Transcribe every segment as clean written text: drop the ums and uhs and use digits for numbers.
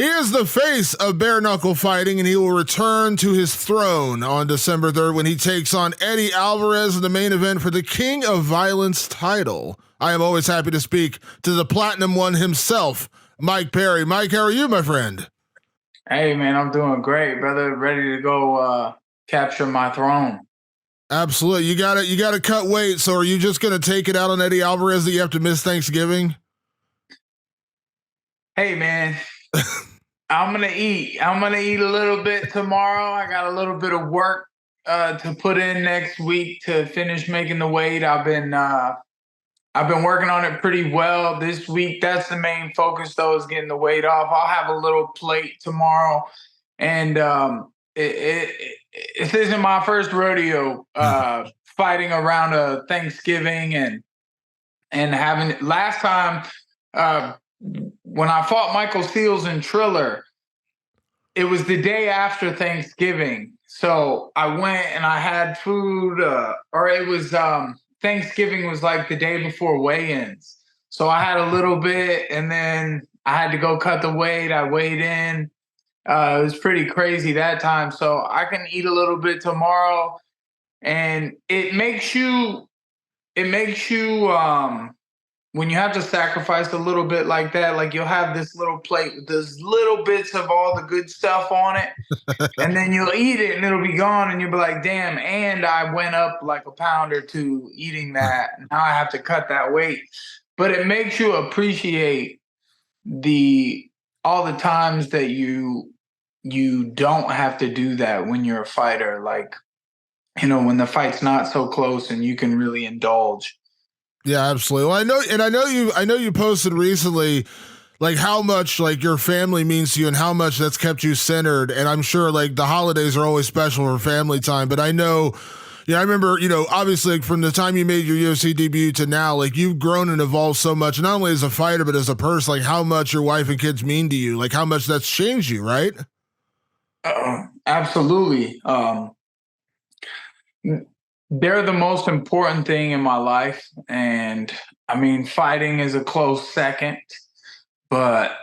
He is the face of bare-knuckle fighting, and he will return to his throne on December 3rd when he takes on Eddie Alvarez in the main event for the King of Violence title. I am always happy to speak to the Platinum One himself, Mike Perry. Mike, how are you, my friend? Hey, man, I'm doing great, brother. Ready to go capture my throne. Absolutely. You gotta cut weight, so are you just gonna take it out on Eddie Alvarez that you have to miss Thanksgiving? Hey, man, I'm gonna eat. I'm gonna eat a little bit tomorrow. I got a little bit of work to put in next week to finish making the weight. I've been working on it pretty well this week. That's the main focus, though, is getting the weight off. I'll have a little plate tomorrow, and this isn't my first rodeo fighting around a Thanksgiving and having last time when I fought Michael Seals in Triller, it was the day after Thanksgiving. So I went and I had food, or it was Thanksgiving was like the day before weigh-ins. So I had a little bit, and then I had to go cut the weight. I weighed in. It was pretty crazy that time. So I can eat a little bit tomorrow, and it makes you when you have to sacrifice a little bit like that, like you'll have this little plate with those little bits of all the good stuff on it, and then you'll eat it and it'll be gone, and you'll be like, damn, and I went up like a pound or two eating that. Now I have to cut that weight. But it makes you appreciate the all the times that you don't have to do that when you're a fighter. Like, when the fight's not so close and you can really indulge. Yeah, absolutely. Well, I know you posted recently like how much like your family means to you and how much that's kept you centered. And I'm sure like the holidays are always special for family time, but I know, I remember, obviously like, from the time you made your UFC debut to now, like you've grown and evolved so much, not only as a fighter, but as a person, like how much your wife and kids mean to you, like how much that's changed you, right? Absolutely. They're the most important thing in my life. And I mean, fighting is a close second, but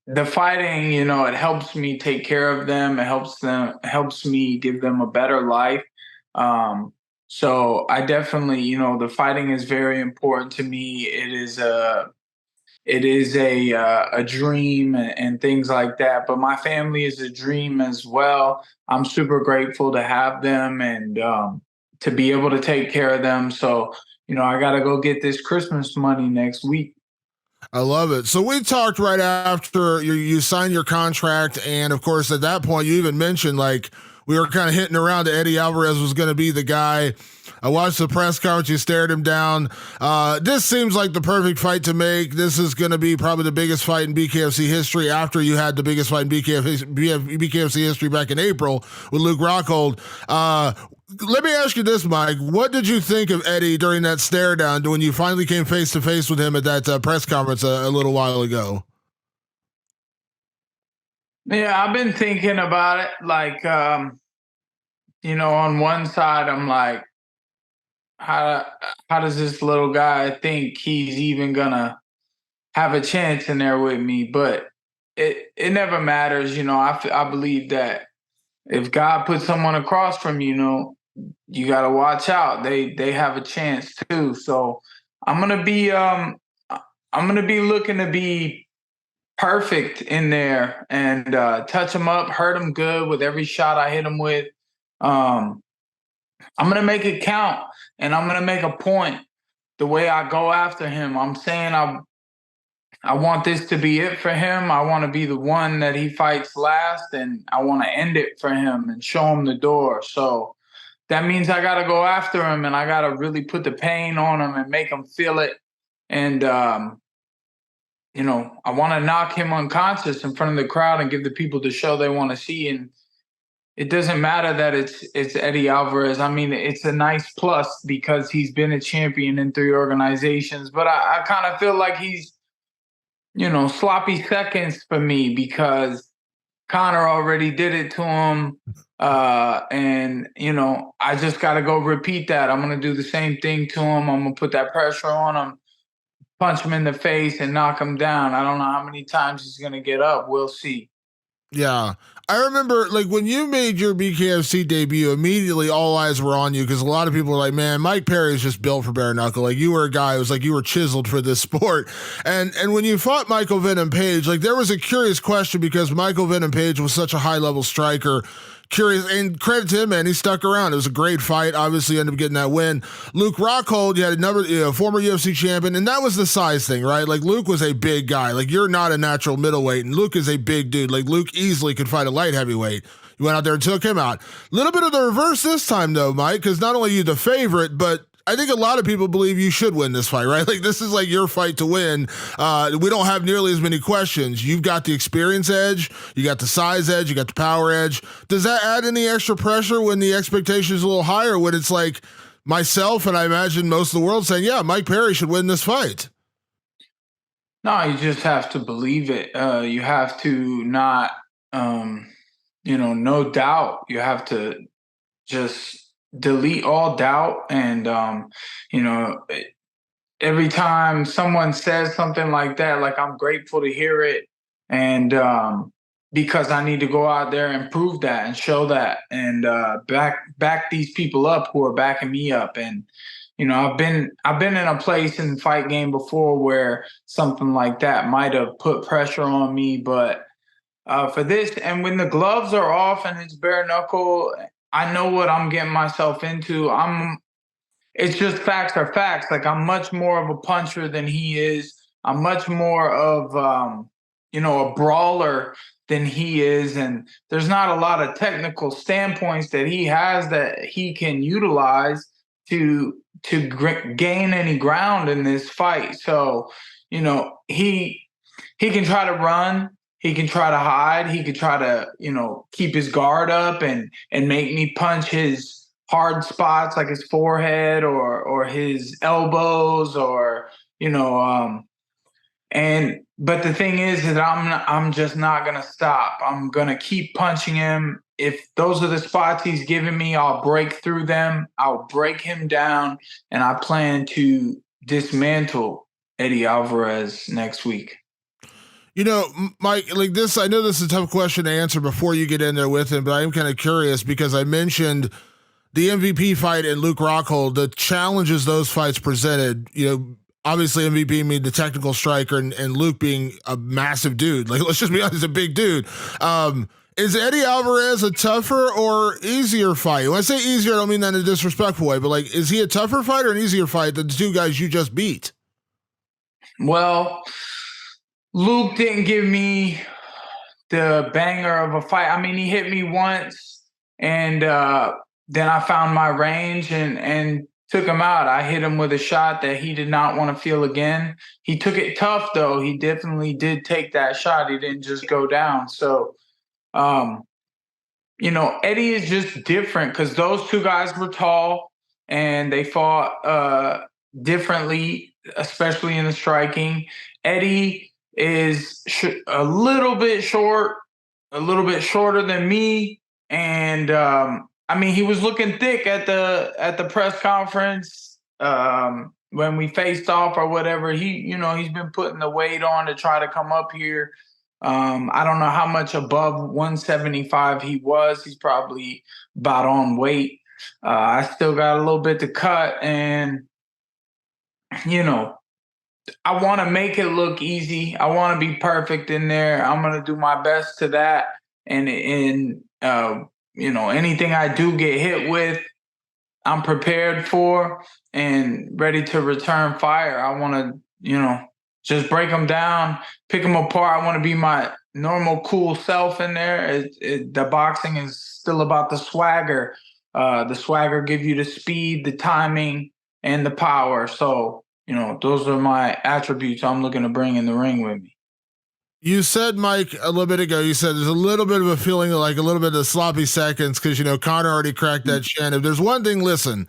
the fighting, it helps me take care of them. It helps me give them a better life. So I definitely, the fighting is very important to me. It is a dream and things like that. But my family is a dream as well. I'm super grateful to have them and to be able to take care of them. So, I got to go get this Christmas money next week. I love it. So we talked right after you signed your contract, and of course, at that point, you even mentioned like we were kind of hitting around that Eddie Alvarez was going to be the guy. I watched the press conference. You stared him down. This seems like the perfect fight to make. This is going to be probably the biggest fight in BKFC history after you had the biggest fight in BKFC history back in April with Luke Rockhold. Let me ask you this, Mike. What did you think of Eddie during that stare down when you finally came face to face with him at that press conference a little while ago? Yeah, I've been thinking about it. Like, on one side, I'm like, how how does this little guy think he's even gonna have a chance in there with me? But it never matters. I believe that if God puts someone across from you got to watch out. They have a chance too. So I'm gonna be looking to be perfect in there and touch him up, hurt him good with every shot I hit him with. Um, I'm gonna make it count, and I'm gonna make a point. The way I go after him, I'm saying I want this to be it for him. I want to be the one that he fights last, and I want to end it for him and show him the door. So that means I got to go after him, and I got to really put the pain on him and make him feel it. And I want to knock him unconscious in front of the crowd and give the people the show they want to see. And it doesn't matter that it's Eddie Alvarez. I mean, it's a nice plus because he's been a champion in 3 organizations. But I kind of feel like he's, sloppy seconds for me because Connor already did it to him. And I just got to go repeat that. I'm going to do the same thing to him. I'm going to put that pressure on him, punch him in the face and knock him down. I don't know how many times he's going to get up. We'll see. Yeah. I remember like when you made your BKFC debut, immediately all eyes were on you because a lot of people were like, man, Mike Perry is just built for bare knuckle. Like you were a guy, it was like you were chiseled for this sport. And when you fought Michael Venom Page, like there was a curious question because Michael Venom Page was such a high level striker. Curious, and credit to him, man. He stuck around. It was a great fight. Obviously, ended up getting that win. Luke Rockhold, you had another former UFC champion, and that was the size thing, right? Like Luke was a big guy. Like you're not a natural middleweight, and Luke is a big dude. Like Luke easily could fight a light heavyweight. You went out there and took him out. A little bit of the reverse this time, though, Mike, because not only are you the favorite, but I think a lot of people believe you should win this fight, right? Like this is like your fight to win. We don't have nearly as many questions. You've got the experience edge, you got the size edge, you got the power edge. Does that add any extra pressure when the expectation is a little higher? When it's like myself and I imagine most of the world saying, "Yeah, Mike Perry should win this fight." No, you just have to believe it. You have to not, no doubt. You have to just delete all doubt and every time someone says something like that, like I'm grateful to hear it, and because I need to go out there and prove that and show that and back these people up who are backing me up. And I've been in a place in the fight game before where something like that might have put pressure on me, but for this, and when the gloves are off and it's bare knuckle, I know what I'm getting myself into. It's just facts are facts. Like I'm much more of a puncher than he is. I'm much more of, a brawler than he is. And there's not a lot of technical standpoints that he has that he can utilize to gain any ground in this fight. So, he can try to run. He can try to hide. He could try to, keep his guard up and make me punch his hard spots like his forehead or his elbows or, but the thing is that I'm just not going to stop. I'm going to keep punching him. If those are the spots he's giving me, I'll break through them. I'll break him down, and I plan to dismantle Eddie Alvarez next week. Mike, like this, I know this is a tough question to answer before you get in there with him, but I'm kind of curious because I mentioned the MVP fight and Luke Rockhold, the challenges those fights presented. Obviously MVP being the technical striker and Luke being a massive dude. Like, let's just be honest, he's a big dude. Is Eddie Alvarez a tougher or easier fight? When I say easier, I don't mean that in a disrespectful way, but like, is he a tougher fight or an easier fight than the two guys you just beat? Well, Luke didn't give me the banger of a fight. I mean, he hit me once, and then I found my range and took him out. I hit him with a shot that he did not want to feel again. He took it tough, though. He definitely did take that shot. He didn't just go down. So, Eddie is just different because those two guys were tall and they fought differently, especially in the striking. Eddie is a little bit short, a little bit shorter than me, and he was looking thick at the press conference when we faced off or whatever. He's been putting the weight on to try to come up here. I don't know how much above 175 he was. He's probably about on weight. I still got a little bit to cut, and I want to make it look easy. I want to be perfect in there. I'm going to do my best to that. And anything I do get hit with, I'm prepared for and ready to return fire. I want to, just break them down, pick them apart. I want to be my normal, cool self in there. The boxing is still about the swagger. The swagger gives you the speed, the timing, and the power. So, those are my attributes I'm looking to bring in the ring with me. You said, Mike, a little bit ago, you said there's a little bit of a feeling of like a little bit of sloppy seconds because, Conor already cracked that chin. If there's one thing, listen,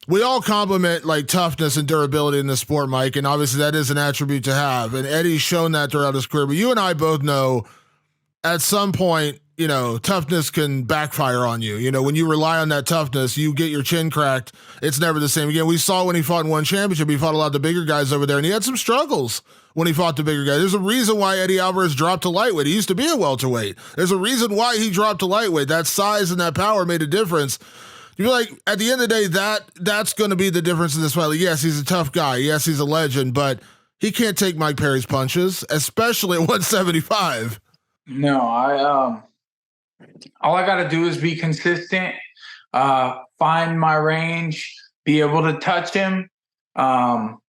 we all compliment like toughness and durability in the sport, Mike, and obviously that is an attribute to have. And Eddie's shown that throughout his career. But you and I both know at some point toughness can backfire on you. When you rely on that toughness, you get your chin cracked. It's never the same again. We saw when he fought in one championship, he fought a lot of the bigger guys over there, and he had some struggles when he fought the bigger guys. There's a reason why Eddie Alvarez dropped to lightweight. He used to be a welterweight. There's a reason why he dropped to lightweight. That size and that power made a difference. You're like, at the end of the day, that's going to be the difference in this fight. Like, yes, he's a tough guy. Yes, he's a legend, but he can't take Mike Perry's punches, especially at 175. No, all I got to do is be consistent, find my range, be able to touch him, and,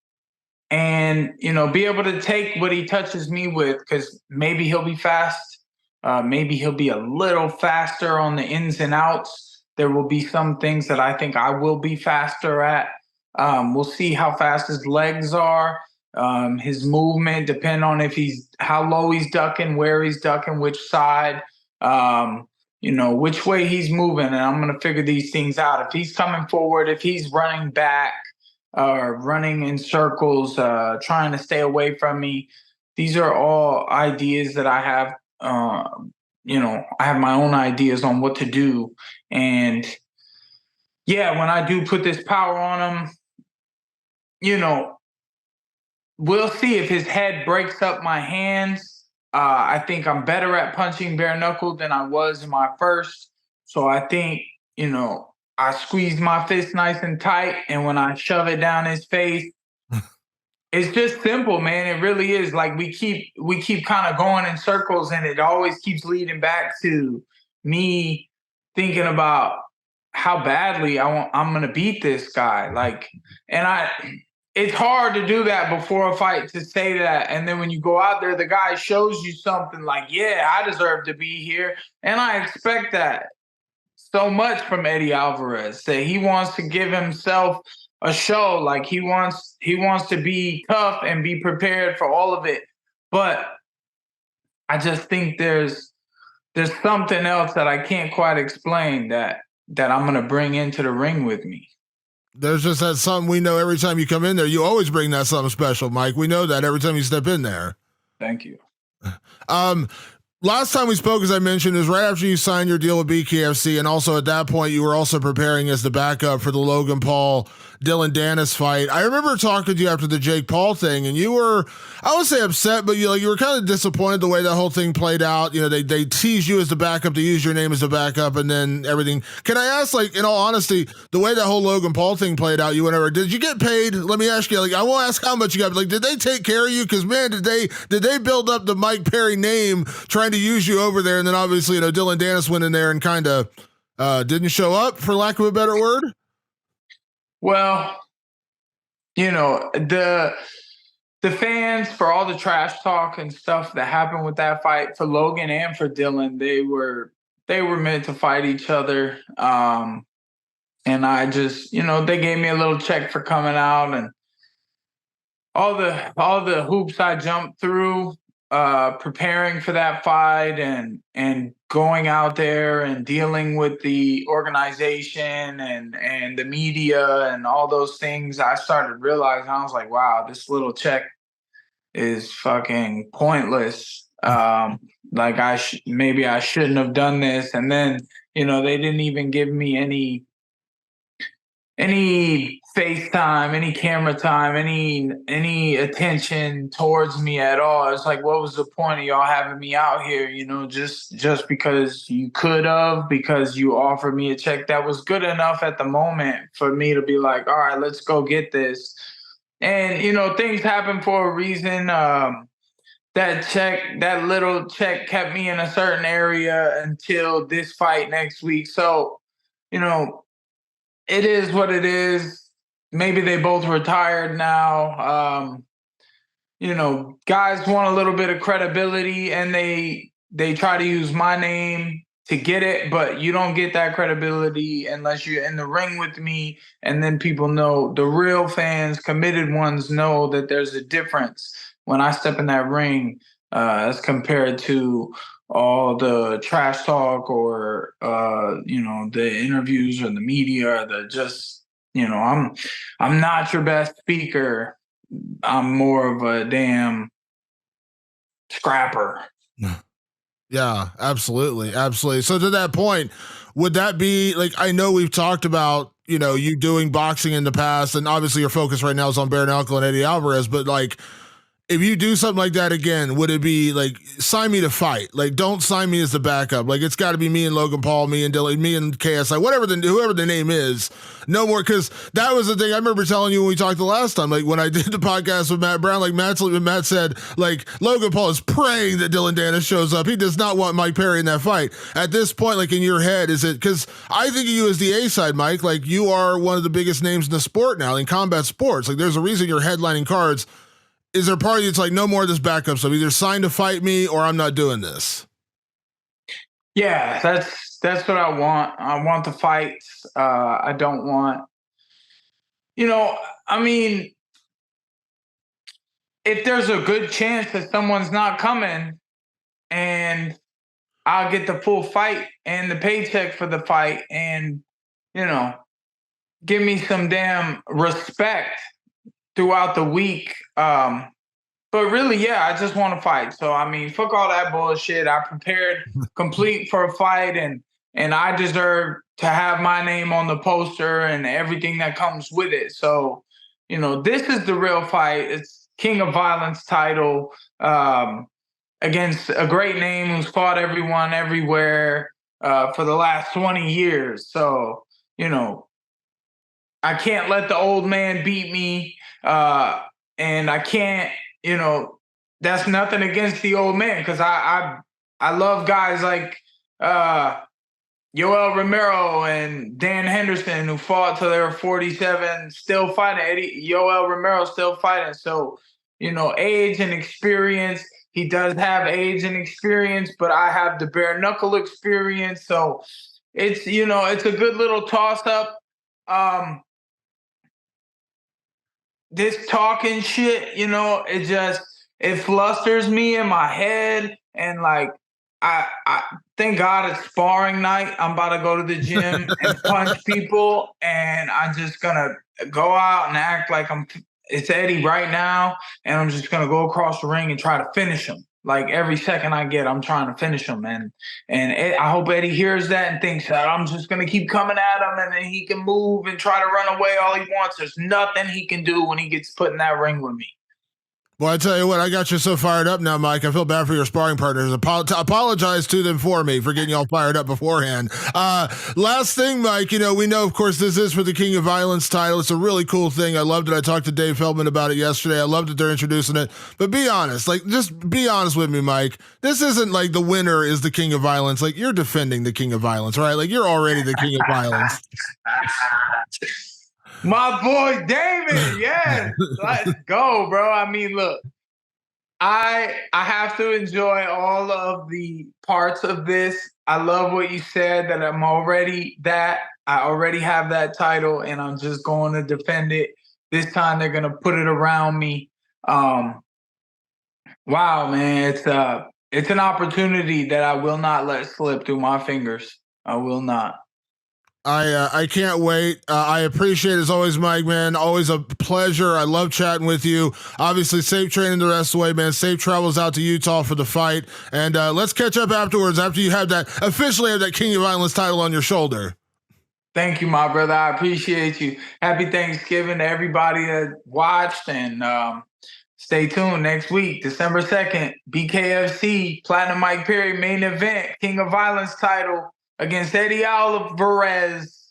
be able to take what he touches me with, because maybe he'll be fast. Maybe he'll be a little faster on the ins and outs. There will be some things that I think I will be faster at. We'll see how fast his legs are, his movement, depend on how low he's ducking, where he's ducking, which side, which way he's moving. And I'm going to figure these things out. If he's coming forward, if he's running back, running in circles, trying to stay away from me, these are all ideas that I have. I have my own ideas on what to do. And yeah, when I do put this power on him, we'll see if his head breaks up my hands. I think I'm better at punching bare knuckle than I was in my first. So I think, I squeeze my fist nice and tight. And when I shove it down his face, it's just simple, man. It really is. Like we keep kind of going in circles, and it always keeps leading back to me thinking about how badly I'm going to beat this guy. Like, it's hard to do that before a fight, to say that. And then when you go out there, the guy shows you something like, yeah, I deserve to be here. And I expect that so much from Eddie Alvarez, that he wants to give himself a show. Like he wants to be tough and be prepared for all of it. But I just think there's something else that I can't quite explain that I'm going to bring into the ring with me. There's just that something we know every time you come in there. You always bring that something special, Mike. We know that every time you step in there. Thank you. Last time we spoke, as I mentioned, is right after you signed your deal with BKFC, and also at that point you were also preparing as the backup for the Logan Paul Dillon Danis fight. I remember talking to you after the Jake Paul thing, and you were, I would say, upset, but you were kind of disappointed the way that whole thing played out. They teased you as the backup, they used your name as the backup, and then everything. Can I ask, in all honesty, the way that whole Logan Paul thing played out, you went over, did you get paid? Let me ask you, I won't ask how much you got, but did they take care of you? Because man, did they build up the Mike Perry name trying to use you over there, and then obviously Dillon Danis went in there and kind of didn't show up, for lack of a better word? Well, the fans, for all the trash talk and stuff that happened with that fight, for Logan and for Dillon, they were meant to fight each other. And I just, they gave me a little check for coming out, and all the hoops I jumped through, preparing for that fight and going out there and dealing with the organization and the media and all those things, I started realizing, I was like, wow, this little check is fucking pointless. Maybe I shouldn't have done this. And then, they didn't even give me any FaceTime, any camera time, any attention towards me at all. It's like, what was the point of y'all having me out here? Just because you could have, because you offered me a check that was good enough at the moment for me to be like, all right, let's go get this. And, things happen for a reason. That little check kept me in a certain area until this fight next week. So, it is what it is. Maybe they both retired now. Guys want a little bit of credibility, and they try to use my name to get it, but you don't get that credibility unless you're in the ring with me. And then people know, the real fans, committed ones, know that there's a difference when I step in that ring as compared to all the trash talk or the interviews or the media, or the just, I'm not your best speaker. I'm more of a damn scrapper. Yeah, absolutely. Absolutely. So to that point, would that be like, I know we've talked about, you doing boxing in the past, and obviously your focus right now is on bare knuckle and Eddie Alvarez, but like, if you do something like that again, would it be like, sign me to fight? Like, don't sign me as the backup. Like, it's got to be me and Logan Paul, me and Dillon, me and KSI, whoever the name is. No more, because that was the thing I remember telling you when we talked the last time. Like, when I did the podcast with Matt Brown, like Matt said, like, Logan Paul is praying that Dillon Danis shows up. He does not want Mike Perry in that fight. At this point, like, in your head, is it, because I think of you as the A side, Mike. Like, you are one of the biggest names in the sport now, in combat sports. Like, there's a reason you're headlining cards. Is there a part of you that's like, no more of this backup stuff? Either sign to fight me or I'm not doing this. Yeah, that's what I want. I want the fights. I don't want, I mean, if there's a good chance that someone's not coming and I'll get the full fight and the paycheck for the fight and, give me some damn respect throughout the week. But really, yeah, I just want to fight. So I mean, fuck all that bullshit. I prepared complete for a fight, and I deserve to have my name on the poster and everything that comes with it. So, this is the real fight. It's King of Violence title against a great name who's fought everyone everywhere for the last 20 years. So, I can't let the old man beat me, and I can't. That's nothing against the old man, because I love guys like Yoel Romero and Dan Henderson, who fought till they were 47, still fighting. Yoel Romero still fighting. So, age and experience. He does have age and experience, but I have the bare knuckle experience. So it's it's a good little toss up. This talking shit, it flusters me in my head, and like I thank God it's sparring night. I'm about to go to the gym and punch people, and I'm just gonna go out and act like it's Eddie right now, and I'm just gonna go across the ring and try to finish him. Like every second I get, I'm trying to finish him, and I hope Eddie hears that and thinks that I'm just gonna keep coming at him, and then he can move and try to run away all he wants. There's nothing he can do when he gets put in that ring with me. Well, I tell you what, I got you so fired up now, Mike. I feel bad for your sparring partners. Apologize to them for me for getting you all fired up beforehand. Last thing, Mike, we know, of course, this is for the King of Violence title. It's a really cool thing. I loved it. I talked to Dave Feldman about it yesterday. I loved that they're introducing it. But be honest, just be honest with me, Mike. This isn't like the winner is the King of Violence. Like, you're defending the King of Violence, right? Like, you're already the King of Violence. My boy David, yes, let's go, bro. I mean, look, I have to enjoy all of the parts of this. I love what you said, that I already have that title, and I'm just going to defend it. This time they're gonna put it around me. Wow, man, it's an opportunity that I will not let slip through my fingers. I will not. I can't wait. I appreciate it as always, Mike, man. Always a pleasure. I love chatting with you. Obviously, safe training the rest of the way, man. Safe travels out to Utah for the fight. And let's catch up afterwards after you have officially have that King of Violence title on your shoulder. Thank you, my brother. I appreciate you. Happy Thanksgiving to everybody that watched, and stay tuned next week, December 2nd, BKFC, Platinum Mike Perry main event, King of Violence title against Eddie Alvarez.